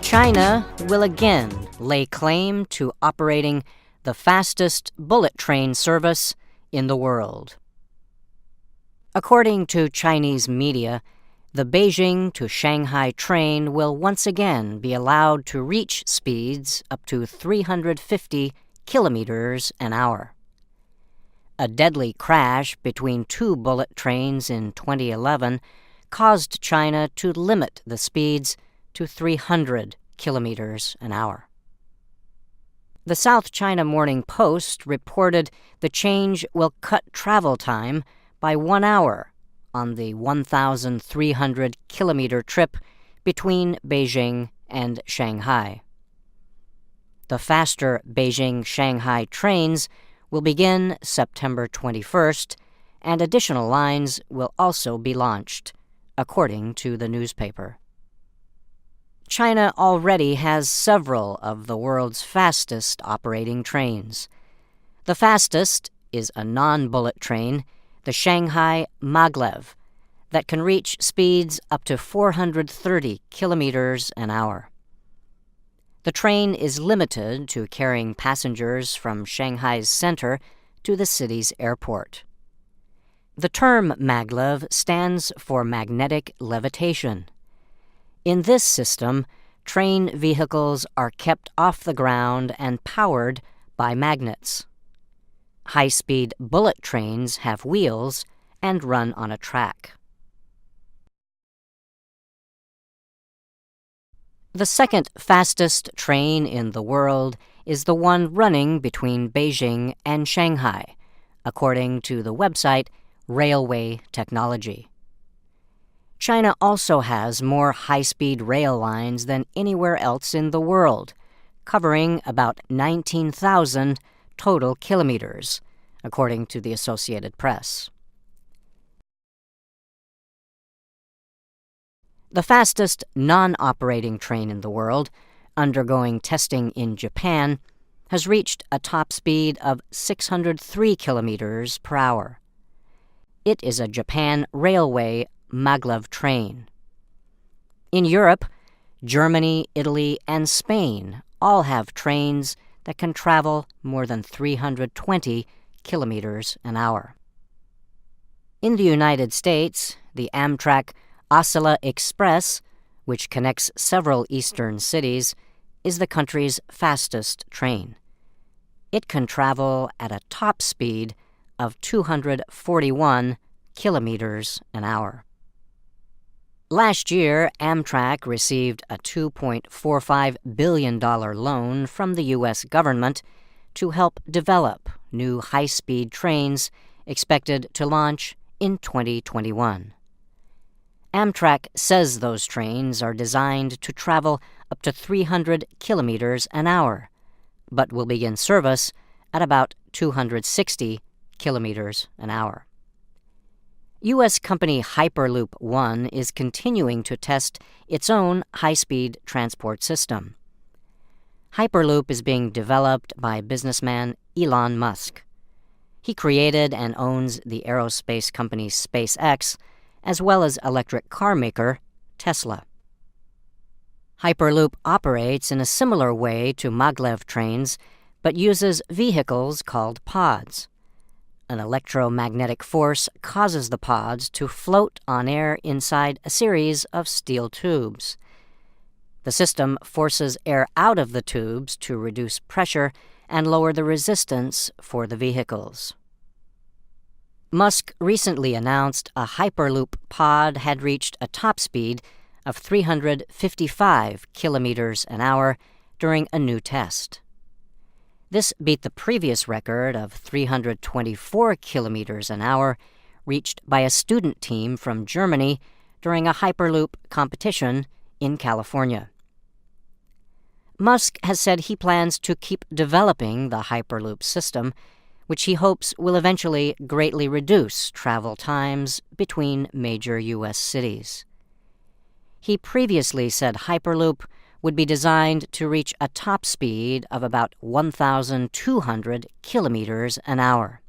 China will again lay claim to operating the fastest bullet train service in the world. According to Chinese media, the Beijing to Shanghai train will once again be allowed to reach speeds up to 350 kilometers an hour. A deadly crash between two bullet trains in 2011 caused China to limit the speeds to 300 kilometers an hour. The South China Morning Post reported the change will cut travel time by 1 hour on the 1,300-kilometer trip between Beijing and Shanghai. The faster Beijing-Shanghai trains will begin September 21st, and additional lines will also be launched, according to the newspaper. China already has several of the world's fastest operating trains. The fastest is a non-bullet train, the Shanghai Maglev, that can reach speeds up to 430 kilometers an hour. The train is limited to carrying passengers from Shanghai's center to the city's airport. The term maglev stands for magnetic levitation. In this system, train vehicles are kept off the ground and powered by magnets. High-speed bullet trains have wheels and run on a track. The second fastest train in the world is the one running between Beijing and Shanghai, according to the website Railway Technology. China also has more high-speed rail lines than anywhere else in the world, covering about 19,000 total kilometers, according to the Associated Press. The fastest non-operating train in the world, undergoing testing in Japan, has reached a top speed of 603 kilometers per hour. It is a Japan Railway maglev train. In Europe, Germany, Italy, and Spain all have trains that can travel more than 320 kilometers an hour. In the United States, the Amtrak Acela Express, which connects several eastern cities, is the country's fastest train. It can travel at a top speed of 241 kilometers an hour. Last year, Amtrak received a $2.45 billion loan from the U.S. government to help develop new high-speed trains expected to launch in 2021. Amtrak says those trains are designed to travel up to 300 kilometers an hour, but will begin service at about 260 kilometers an hour. U.S. company Hyperloop One is continuing to test its own high-speed transport system. Hyperloop is being developed by businessman Elon Musk. He created and owns the aerospace company SpaceX, as well as electric car maker Tesla. Hyperloop operates in a similar way to maglev trains, but uses vehicles called pods. An electromagnetic force causes the pods to float on air inside a series of steel tubes. The system forces air out of the tubes to reduce pressure and lower the resistance for the vehicles. Musk recently announced a Hyperloop pod had reached a top speed of 355 kilometers an hour during a new test. This beat the previous record of 324 kilometers an hour reached by a student team from Germany during a Hyperloop competition in California. Musk has said he plans to keep developing the Hyperloop system, which he hopes will eventually greatly reduce travel times between major U.S. cities. He previously said Hyperloop would be designed to reach a top speed of about 1,200 kilometers an hour.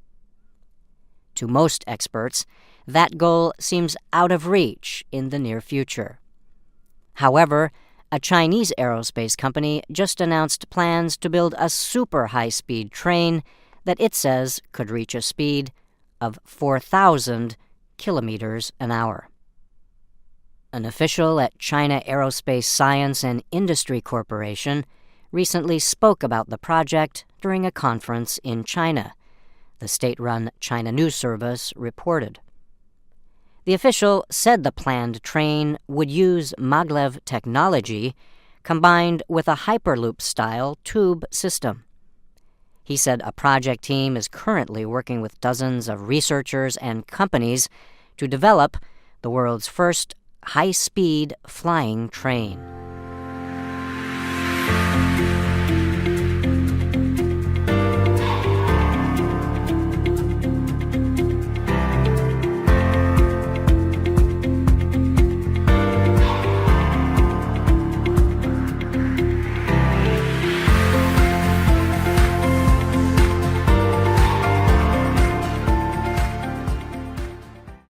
To most experts, that goal seems out of reach in the near future. However, A Chinese aerospace company just announced plans to build a super high-speed train that it says could reach a speed of 4,000 kilometers an hour. An official at China Aerospace Science and Industry Corporation recently spoke about the project during a conference in China, the state-run China News Service reported. The official said the planned train would use maglev technology combined with a Hyperloop-style tube system. He said a project team is currently working with dozens of researchers and companies to develop the world's first high-speed flying train.